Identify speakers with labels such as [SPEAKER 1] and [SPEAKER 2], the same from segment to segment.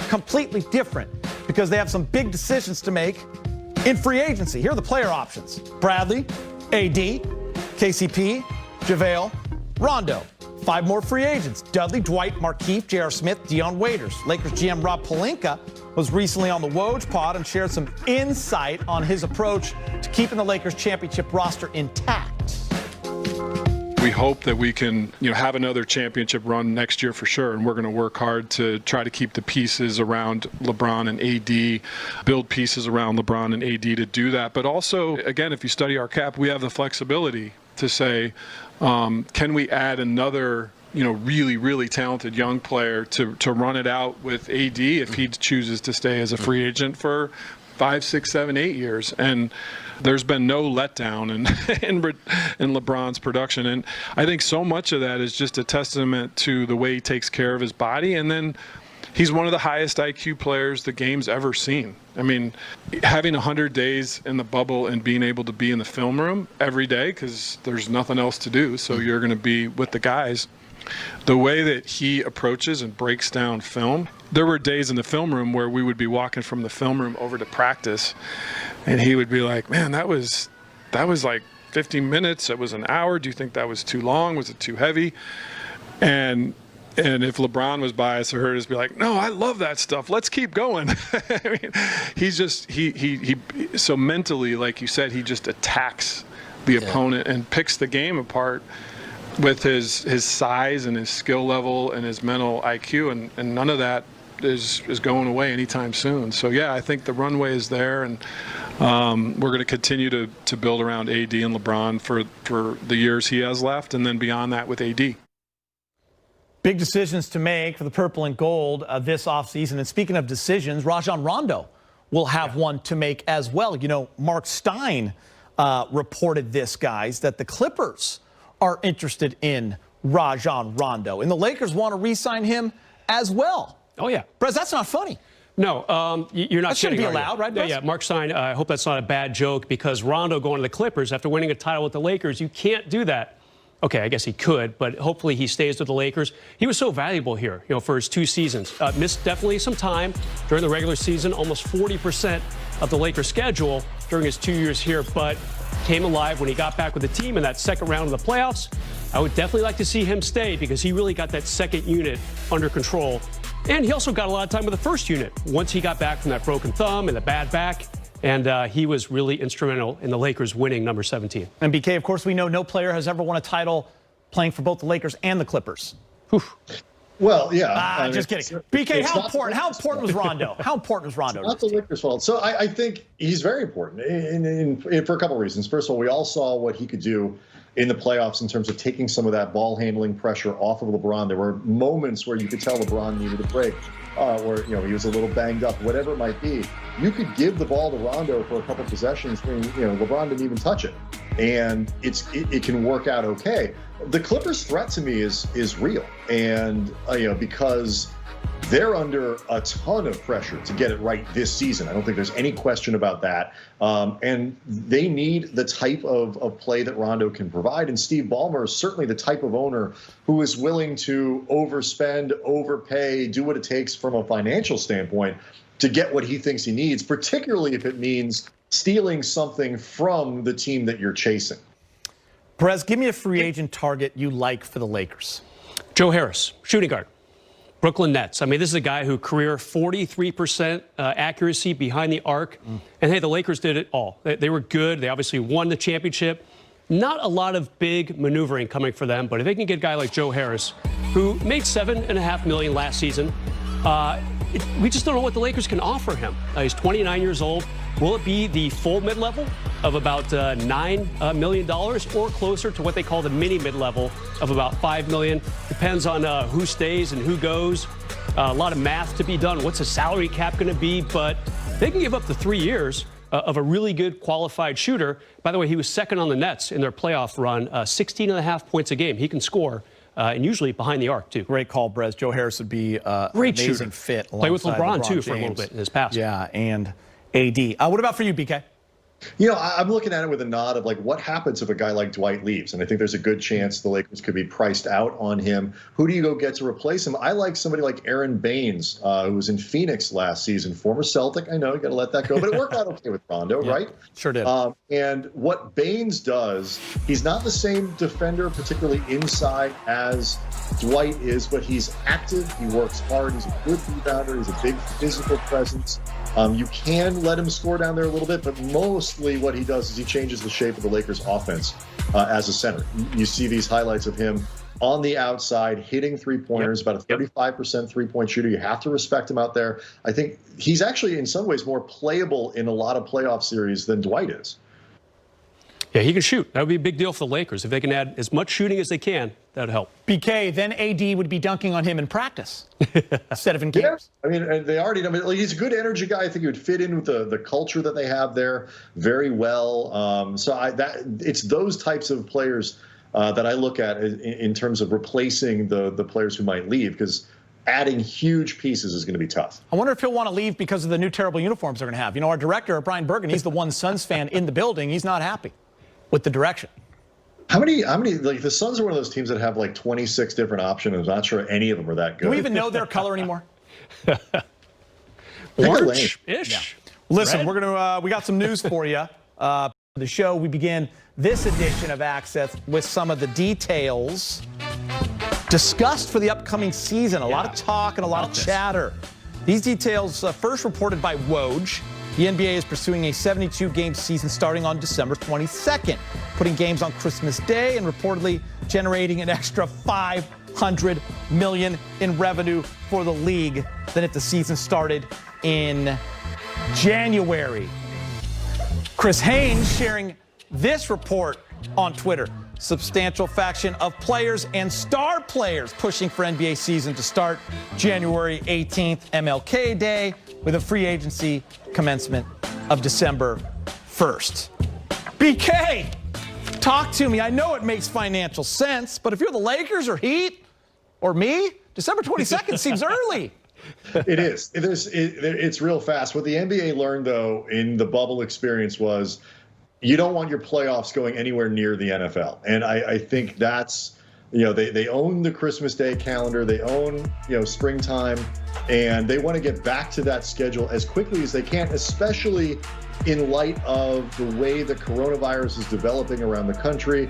[SPEAKER 1] completely different because they have some big decisions to make in free agency. Here are the player options: Bradley, AD, KCP, JaVale, Rondo. 5 more free agents: Dudley, Dwight, Markieff, J.R. Smith, Dion Waiters. Lakers GM Rob Pelinka was recently on the Woj pod and shared some insight on his approach to keeping the Lakers championship roster intact.
[SPEAKER 2] We hope that we can, have another championship run next year for sure, and we're going to work hard to try to keep the pieces around LeBron and AD, build pieces around LeBron and AD to do that. But also, again, if you study our cap, we have the flexibility to say, can we add another, really, really talented young player to run it out with AD if he chooses to stay as a free agent for 5, 6, 7, 8 years. And there's been no letdown in LeBron's production. And I think so much of that is just a testament to the way he takes care of his body. And then he's one of the highest IQ players the game's ever seen. I mean, having 100 days in the bubble and being able to be in the film room every day because there's nothing else to do, so you're going to be with the guys. The way that he approaches and breaks down film, there were days in the film room where we would be walking from the film room over to practice, and he would be like, man, that was like 15 minutes. It was an hour. Do you think that was too long? Was it too heavy? And if LeBron was biased or heard us, be like, no, I love that stuff. Let's keep going. I mean, he's just, so mentally, like you said, he just attacks the opponent and picks the game apart with his size and his skill level and his mental IQ, and none of that is going away anytime soon. So, yeah, I think the runway is there, and we're going to continue to build around AD and LeBron for the years he has left, and then beyond that with AD.
[SPEAKER 1] Big decisions to make for the purple and gold this offseason. And speaking of decisions, Rajon Rondo will have one to make as well. Mark Stein reported this, guys, that the Clippers are interested in Rajon Rondo. And the Lakers want to re-sign him as well.
[SPEAKER 3] Oh, yeah.
[SPEAKER 1] Brez, that's not funny.
[SPEAKER 3] No, you're not.
[SPEAKER 1] That shouldn't be allowed, right, Brez?
[SPEAKER 3] Yeah, Mark Stein, I hope that's not a bad joke, because Rondo going to the Clippers after winning a title with the Lakers, you can't do that. Okay, I guess he could, but hopefully he stays with the Lakers. He was so valuable here, for his 2 seasons. Missed definitely some time during the regular season, almost 40% of the Lakers' schedule during his 2 years here, but came alive when he got back with the team in that second round of the playoffs. I would definitely like to see him stay because he really got that second unit under control. And he also got a lot of time with the first unit once he got back from that broken thumb and the bad back. And he was really instrumental in the Lakers winning number 17.
[SPEAKER 1] And BK, of course, we know no player has ever won a title playing for both the Lakers and the Clippers. Whew.
[SPEAKER 4] Well, yeah.
[SPEAKER 1] Just kidding. BK, how important was Rondo? How important was Rondo?
[SPEAKER 4] It's not the Lakers' fault. So I think he's very important for a couple of reasons. First of all, we all saw what he could do in the playoffs in terms of taking some of that ball handling pressure off of LeBron. There were moments where you could tell LeBron needed a break, or he was a little banged up, whatever it might be. You could give the ball to Rondo for a couple of possessions when LeBron didn't even touch it, and it can work out okay. The Clippers' threat to me is real, and because they're under a ton of pressure to get it right this season. I don't think there's any question about that. And they need the type of play that Rondo can provide. And Steve Ballmer is certainly the type of owner who is willing to overspend, overpay, do what it takes from a financial standpoint to get what he thinks he needs, particularly if it means stealing something from the team that you're chasing.
[SPEAKER 1] Perez, give me a free agent target you like for the Lakers.
[SPEAKER 3] Joe Harris, shooting guard. Brooklyn Nets. I mean, this is a guy who career 43% accuracy behind the arc. And, hey, the Lakers did it all. They were good. They obviously won the championship. Not a lot of big maneuvering coming for them, but if they can get a guy like Joe Harris, who made $7.5 million last season, we just don't know what the Lakers can offer him. He's 29 years old. Will it be the full mid-level of about $9 million or closer to what they call the mini mid-level of about $5 million? Depends on who stays and who goes. A lot of math to be done. What's the salary cap going to be? But they can give up the 3 years of a really good qualified shooter. By the way, he was second on the Nets in their playoff run, 16.5 points a game. He can score. And usually behind the arc, too.
[SPEAKER 1] Great call, Brez. Joe Harris would be an amazing fit.
[SPEAKER 3] Play with LeBron, too, for a little bit in his past.
[SPEAKER 1] Yeah, and AD. What about for you, BK?
[SPEAKER 4] I'm looking at it with a nod of like, what happens if a guy like Dwight leaves? And I think there's a good chance the Lakers could be priced out on him. Who do you go get to replace him? I like somebody like Aaron Baines, who was in Phoenix last season, former Celtic. I know you got to let that go, but it worked out okay with Rondo, right?
[SPEAKER 1] Sure did.
[SPEAKER 4] And what Baines does, he's not the same defender, particularly inside, as Dwight is, but he's active. He works hard. He's a good rebounder. He's a big physical presence. You can let him score down there a little bit, but mostly what he does is he changes the shape of the Lakers offense as a center. You see these highlights of him on the outside hitting three-pointers, about a 35% three-point shooter. You have to respect him out there. I think he's actually in some ways more playable in a lot of playoff series than Dwight is.
[SPEAKER 3] Yeah, he can shoot. That would be a big deal for the Lakers. If they can add as much shooting as they can, that would help.
[SPEAKER 1] BK, then AD would be dunking on him in practice instead of in games.
[SPEAKER 4] I mean, they already, he's a good energy guy. I think he would fit in with the culture that they have there very well. It's those types of players that I look at in terms of replacing the players who might leave, because adding huge pieces is going to be tough.
[SPEAKER 1] I wonder if he'll want to leave because of the new terrible uniforms they're going to have. Our director, Brian Bergen, he's the one Suns fan in the building. He's not happy with the direction.
[SPEAKER 4] How many, like the Suns are one of those teams that have like 26 different options. I'm not sure any of them are that good.
[SPEAKER 1] Do we even know their color anymore?
[SPEAKER 3] Orange-ish.
[SPEAKER 1] Yeah. Listen, we got some news for you. The show, we begin this edition of Access with some of the details discussed for the upcoming season. A lot of talk and a lot of chatter. These details first reported by Woj. The NBA is pursuing a 72-game season starting on December 22nd, putting games on Christmas Day and reportedly generating an extra $500 million in revenue for the league than if the season started in January. Chris Haynes sharing this report on Twitter. Substantial faction of players and star players pushing for NBA season to start January 18th, MLK Day, with a free agency commencement of December 1st. BK, talk to me. I know it makes financial sense, but if you're the Lakers or Heat or me, December 22nd seems early.
[SPEAKER 4] It is. It's real fast. What the NBA learned, though, in the bubble experience was you don't want your playoffs going anywhere near the NFL. And I think that's, they own the Christmas Day calendar. They own, springtime. And they want to get back to that schedule as quickly as they can, especially in light of the way the coronavirus is developing around the country.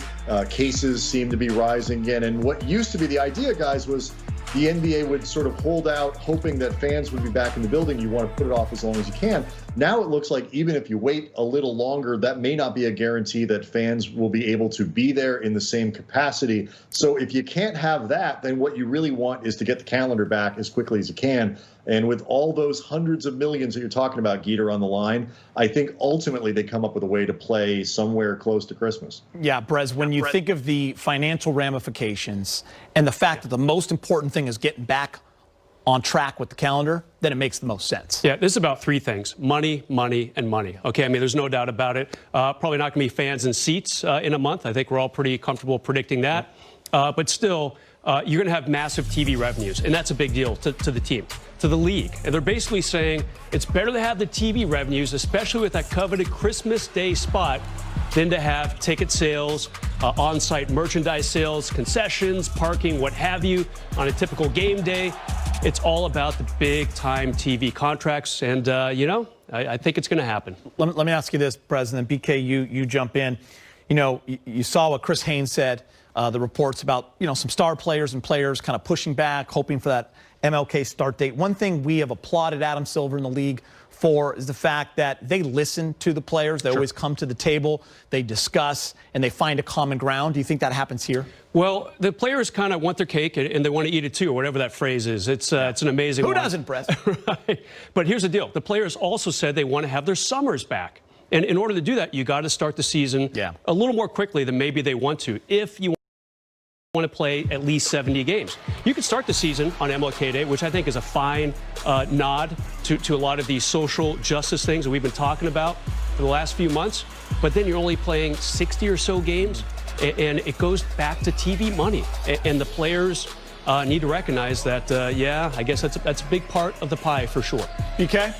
[SPEAKER 4] Cases seem to be rising again. And what used to be the idea, guys, was the NBA would sort of hold out, hoping that fans would be back in the building. You want to put it off as long as you can. Now it looks like even if you wait a little longer, that may not be a guarantee that fans will be able to be there in the same capacity. So if you can't have that, then what you really want is to get the calendar back as quickly as you can. And with all those hundreds of millions that you're talking about, Geeter, on the line, I think ultimately they come up with a way to play somewhere close to Christmas.
[SPEAKER 1] Yeah, Brez, when you think of the financial ramifications and the fact that the most important thing is getting back on track with the calendar, then it makes the most sense.
[SPEAKER 3] Yeah, this is about three things: money, money, and money. Okay, I mean, there's no doubt about it. Probably not going to be fans and seats in a month. I think we're all pretty comfortable predicting that. But still, you're going to have massive TV revenues, and that's a big deal to the team, to the league. And they're basically saying it's better to have the TV revenues, especially with that coveted Christmas Day spot, than to have ticket sales, on-site merchandise sales, concessions, parking, what have you, on a typical game day. It's all about the big-time TV contracts, and, I think it's going to happen.
[SPEAKER 1] Let me ask you this, President. BK, you jump in. You saw what Chris Haynes said, the reports about, some star players and players kind of pushing back, hoping for that MLK start date. One thing we have applauded Adam Silver in the league for is the fact that they listen to the players. They always come to the table, they discuss, and they find a common ground. Do you think that happens here?
[SPEAKER 3] Well, the players kind of want their cake and they want to eat it too, or whatever that phrase is. It's an amazing
[SPEAKER 1] Who
[SPEAKER 3] one.
[SPEAKER 1] doesn't, Brett?
[SPEAKER 3] Right. But here's the deal. The players also said they want to have their summers back. And in order to do that, you got to start the season a little more quickly than maybe they want to, if you want to play at least 70 games. You could start the season on MLK Day, which I think is a fine nod to a lot of these social justice things that we've been talking about for the last few months. But then you're only playing 60 or so games, and it goes back to TV money. And the players need to recognize that, I guess that's a big part of the pie for sure.
[SPEAKER 1] BK?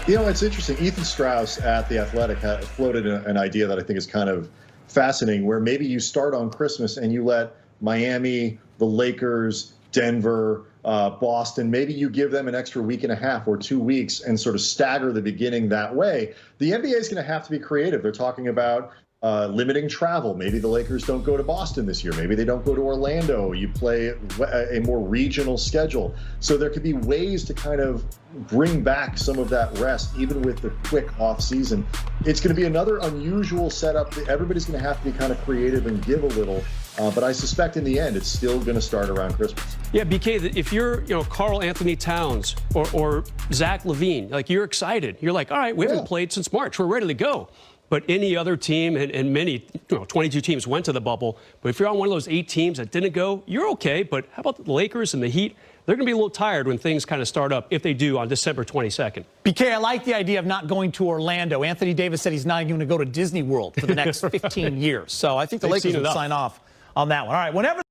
[SPEAKER 4] You know, it's interesting. Ethan Strauss at The Athletic had floated an idea that I think is kind of fascinating, where maybe you start on Christmas and you let Miami, the Lakers, Denver, Boston, maybe you give them an extra week and a half or 2 weeks and sort of stagger the beginning that way. The NBA is going to have to be creative. They're talking about limiting travel. Maybe the Lakers don't go to Boston this year. Maybe they don't go to Orlando. You play a more regional schedule. So there could be ways to kind of bring back some of that rest, even with the quick off season. It's going to be another unusual setup. Everybody's going to have to be kind of creative and give a little. But I suspect in the end, it's still going to start around Christmas.
[SPEAKER 3] Yeah, BK, if you're, Karl Anthony Towns or Zach LaVine, like, you're excited. You're like, all right, we haven't played since March. We're ready to go. But any other team, and many, 22 teams went to the bubble. But if you're on one of those 8 teams that didn't go, you're okay. But how about the Lakers and the Heat? They're going to be a little tired when things kind of start up, if they do, on December 22nd.
[SPEAKER 1] BK, I like the idea of not going to Orlando. Anthony Davis said he's not even going to go to Disney World for the next 15 years. So I think the Lakers would sign off on that one. All right, whenever